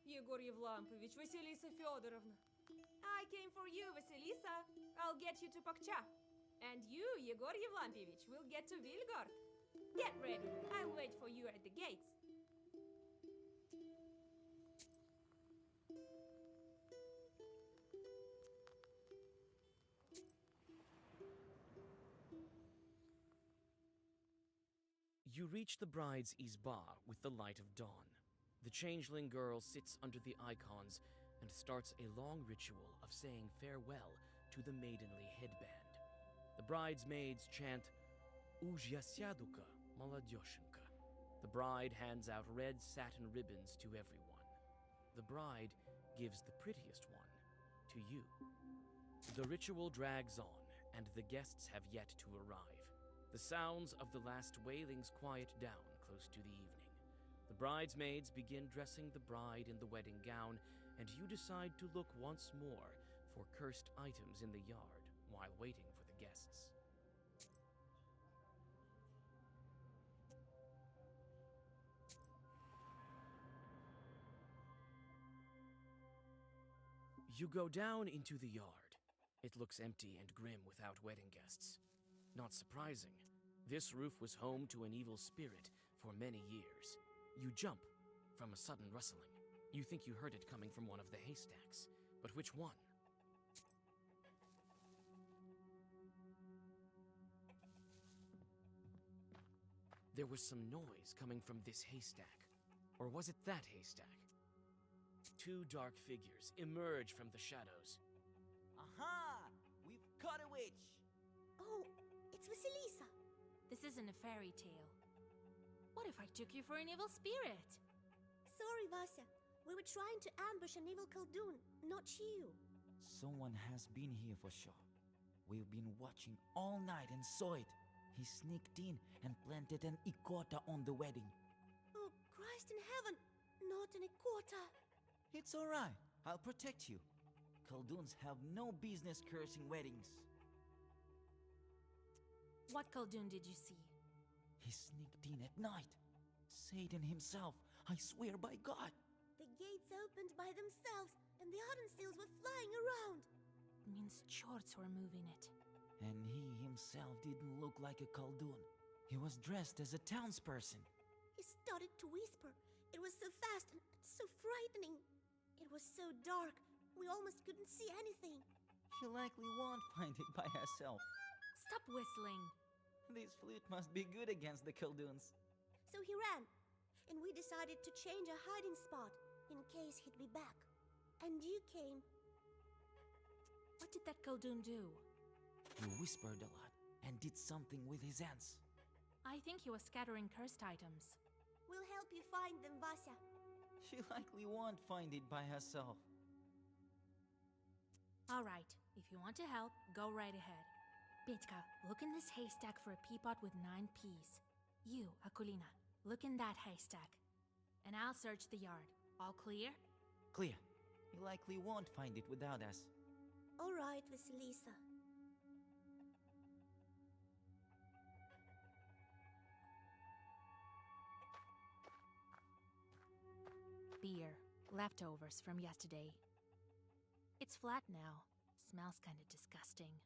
Yegor Yevlampovich, Vasilisa Feodorovna. I came for you, Vasilisa. I'll get you to Pokcha. And you, Yegor Yevlampovich, will get to Vilgard. Get ready. I'll wait for you at the gates. You reach the bride's izba with the light of dawn. The changeling girl sits under the icons and starts a long ritual of saying farewell to the maidenly headband. The bridesmaids chant, Uzhyasyaduka Maladyoshенька. The bride hands out red satin ribbons to everyone. The bride gives the prettiest one to you. The ritual drags on, and the guests have yet to arrive. The sounds of the last wailings quiet down close to the evening. The bridesmaids begin dressing the bride in the wedding gown, and you decide to look once more for cursed items in the yard while waiting for the guests. You go down into the yard. It looks empty and grim without wedding guests. Not surprising. This roof was home to an evil spirit for many years. You jump from a sudden rustling. You think you heard it coming from one of the haystacks, but which one? There was some noise coming from this haystack. Or was it that haystack? Two dark figures emerge from the shadows. Aha! We've caught a witch! Oh, it's Vasilisa. This isn't a fairy tale. What if I took you for an evil spirit? Sorry, Vasya. We were trying to ambush an evil Khaldun, not you. Someone has been here for sure. We've been watching all night and saw it. He sneaked in and planted an ikota on the wedding. Oh, Christ in heaven! Not an ikota! It's alright. I'll protect you. Khalduns have no business cursing weddings. What Khaldun did you see? He sneaked in at night. Satan himself, I swear by God. The gates opened by themselves and the autumn seals were flying around. It means chorts were moving it. And he himself didn't look like a Khaldun. He was dressed as a townsperson. He started to whisper. It was so fast and so frightening. It was so dark, we almost couldn't see anything. She likely won't find it by herself. Stop whistling. This flute must be good against the Khalduns. So he ran, and we decided to change our hiding spot in case he'd be back. And you came. What did that Khaldun do? He whispered a lot and did something with his hands. I think he was scattering cursed items. We'll help you find them, Vasya. She likely won't find it by herself. All right, if you want to help, go right ahead. Petka, look in this haystack for a peapod with 9 peas. You, Akulina, look in that haystack. And I'll search the yard. All clear? Clear. He likely won't find it without us. All right, Vasilisa. Beer. Leftovers from yesterday. It's flat now. Smells kinda disgusting.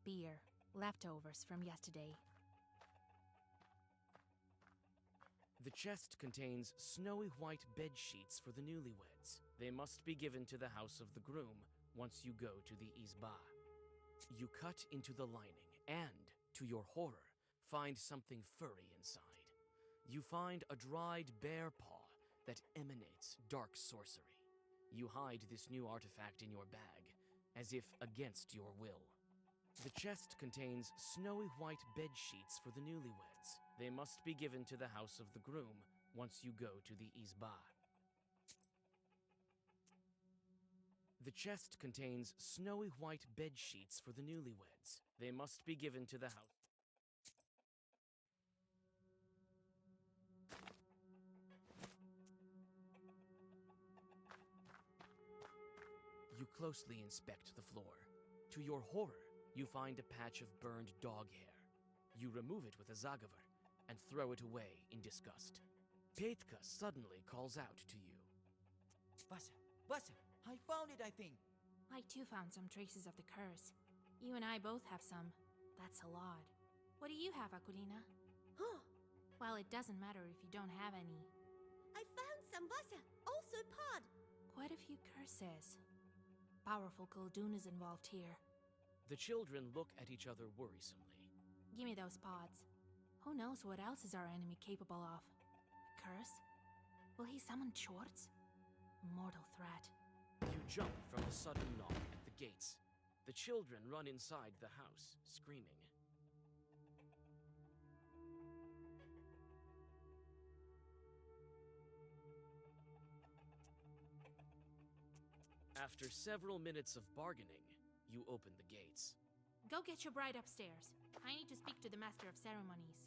Beer. Leftovers from yesterday. The chest contains snowy white bed sheets for the newlyweds. They must be given to the house of the groom once you go to the izba. You cut into the lining and, to your horror, find something furry inside. You find a dried bear paw that emanates dark sorcery. You hide this new artifact in your bag, as if against your will. The chest contains snowy white bed sheets for the newlyweds. They must be given to the house of the groom once you go to the izba. The chest contains snowy white bed sheets for the newlyweds. They must be given to the house. You closely inspect the floor. To your horror, you find a patch of burned dog hair. You remove it with a zagavar and throw it away in disgust. Petka suddenly calls out to you. Vasya, I found it, I think. I too found some traces of the curse. You and I both have some. That's a lot. What do you have, Akulina? Huh. Well, it doesn't matter if you don't have any. I found some, Vasya. Also pod. Quite a few curses. Powerful Khaldun is involved here. The children look at each other worrisomely. Give me those pods. Who knows what else is our enemy capable of? A curse? Will he summon Chorts? Mortal threat. You jump from the sudden knock at the gates. The children run inside the house, screaming. After several minutes of bargaining, you open the gates. Go get your bride upstairs. I need to speak to the Master of Ceremonies.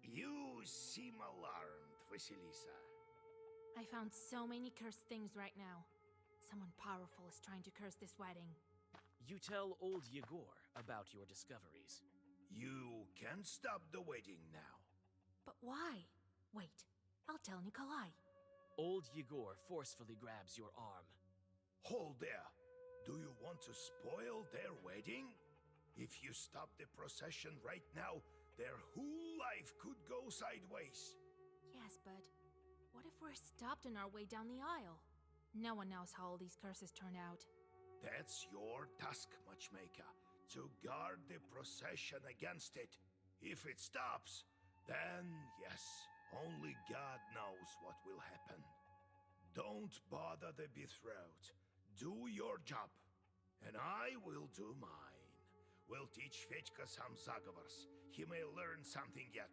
You seem alarmed, Vasilisa. I found so many cursed things right now. Someone powerful is trying to curse this wedding. You tell old Yegor about your discoveries. You can stop the wedding now. But why? Wait, I'll tell Nikolai. Old Yegor forcefully grabs your arm. Hold there. Do you want to spoil their wedding? If you stop the procession right now, their whole life could go sideways. Yes, but what if we're stopped on our way down the aisle? No one knows how all these curses turn out. That's your task, Matchmaker, to guard the procession against it. If it stops, then yes, only God knows what will happen. Don't bother the betrothed. Do your job, and I will do mine. We'll teach Fedьka some zagovors. He may learn something yet.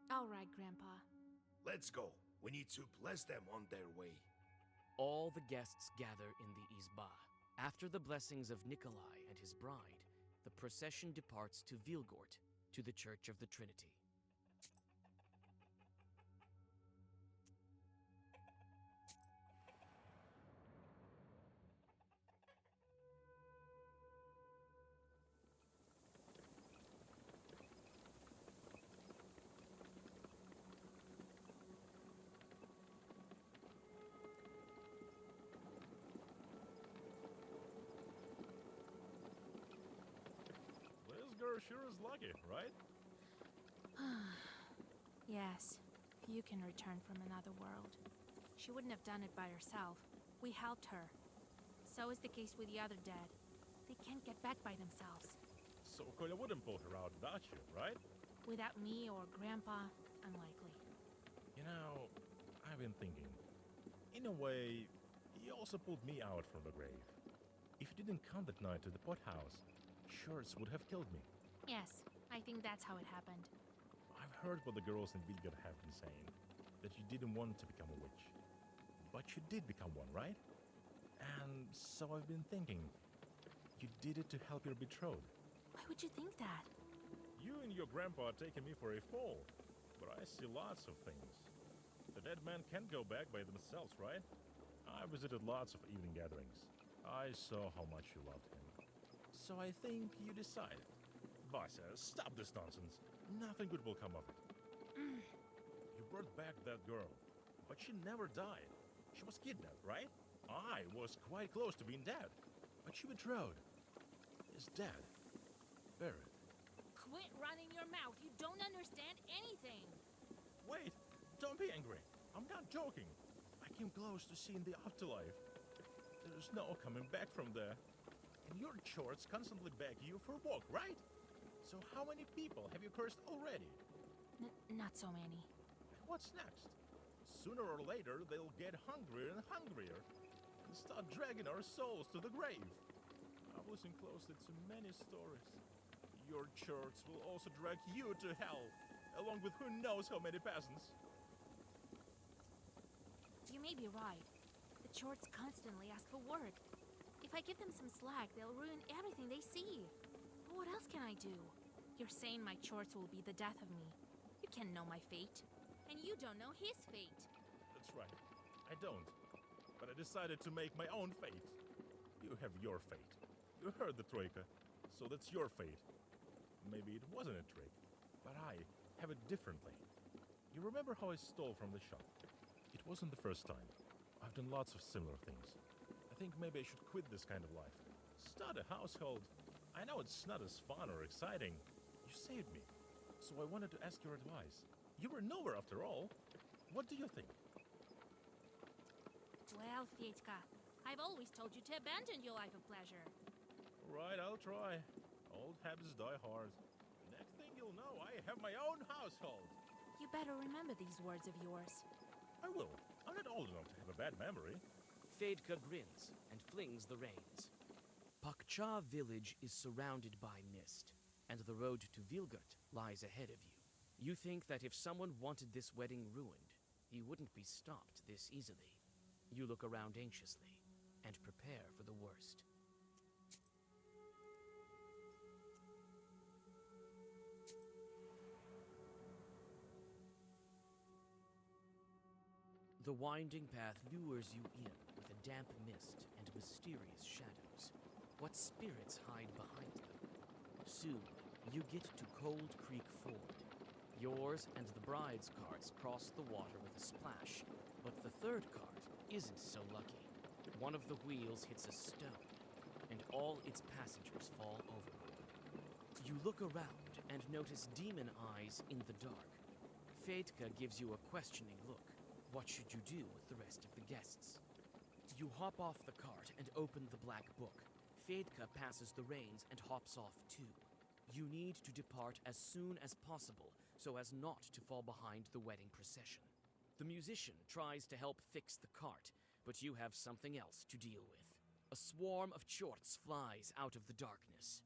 All right, Grandpa. Let's go. We need to bless them on their way. All the guests gather in the izba. After the blessings of Nikolai and his bride, the procession departs to Vilgort, to the Church of the Trinity. This girl sure is lucky, right? Yes, you can return from another world. She wouldn't have done it by herself. We helped her. So is the case with the other dead. They can't get back by themselves. So Kolya wouldn't pull her out without you, right? Without me or Grandpa, unlikely. You know, I've been thinking. In a way, he also pulled me out from the grave. If you didn't come that night to the pot house, Shorts would have killed me. Yes, I think that's how it happened. I've heard what the girls in Vilgard have been saying. That you didn't want to become a witch. But you did become one, right? And so I've been thinking, you did it to help your betrothed. Why would you think that? You and your grandpa are taking me for a fool. But I see lots of things. The dead men can't go back by themselves, right? I visited lots of evening gatherings. I saw how much you loved him. So I think you decided. Vasya, stop this nonsense. Nothing good will come of it. You brought back that girl, but she never died. She was kidnapped, right? I was quite close to being dead, but she betrothed. Is dead. Buried. Quit running your mouth. You don't understand anything. Wait, don't be angry. I'm not joking. I came close to seeing the afterlife. There's no coming back from there. And your Chorts constantly beg you for a walk, right? So how many people have you cursed already? Not so many. What's next? Sooner or later, they'll get hungrier and hungrier and start dragging our souls to the grave. I've listened closely to many stories. Your Chorts will also drag you to hell, along with who knows how many peasants. You may be right. The Chorts constantly ask for work. If I give them some slack, they'll ruin everything they see. But what else can I do? You're saying my Chorts will be the death of me. You can't know my fate. And you don't know his fate. That's right. I don't. But I decided to make my own fate. You have your fate. You heard the Troika, so that's your fate. Maybe it wasn't a trick, but I have it differently. You remember how I stole from the shop? It wasn't the first time. I've done lots of similar things. I think maybe I should quit this kind of life. Start a household. I know it's not as fun or exciting. You saved me. So I wanted to ask your advice. You were nowhere after all. What do you think? Well, Fedka, I've always told you to abandon your life of pleasure. Right, I'll try. Old habits die hard. Next thing you'll know, I have my own household. You better remember these words of yours. I will. I'm not old enough to have a bad memory. Fedka grins and flings the reins. Pakcha village is surrounded by mist, and the road to Vilgurt lies ahead of you. You think that if someone wanted this wedding ruined, he wouldn't be stopped this easily. You look around anxiously and prepare for the worst. The winding path lures you in with a damp mist and mysterious shadows. What spirits hide behind them? Soon, you get to Cold Creek Ford. Yours and the bride's carts cross the water with a splash, but the third cart isn't so lucky. One of the wheels hits a stone, and all its passengers fall overboard. You look around and notice demon eyes in the dark. Fedka gives you a questioning look. What should you do with the rest of the guests? You hop off the cart and open the black book. Fedka passes the reins and hops off too. You need to depart as soon as possible so as not to fall behind the wedding procession. The musician tries to help fix the cart, but you have something else to deal with. A swarm of chorts flies out of the darkness.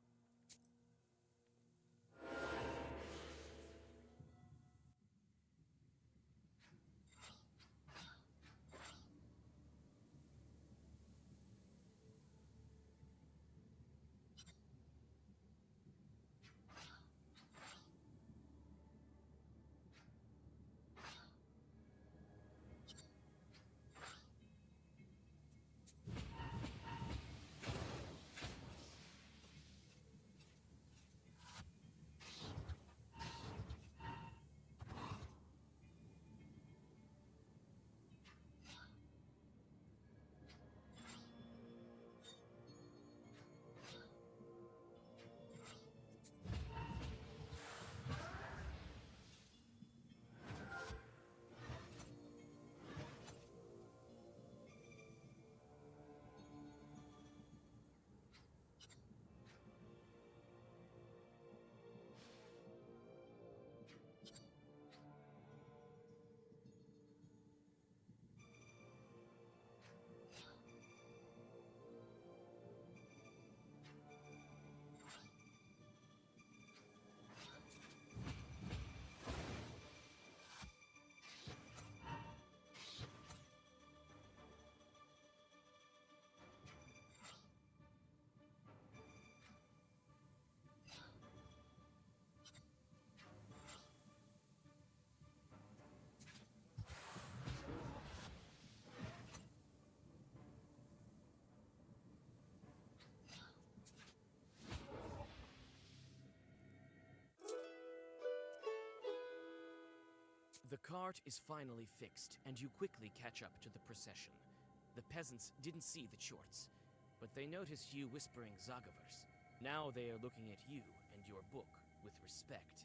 The cart is finally fixed, and you quickly catch up to the procession. The peasants didn't see the chorts, but they noticed you whispering Zagavers. Now they are looking at you and your book with respect.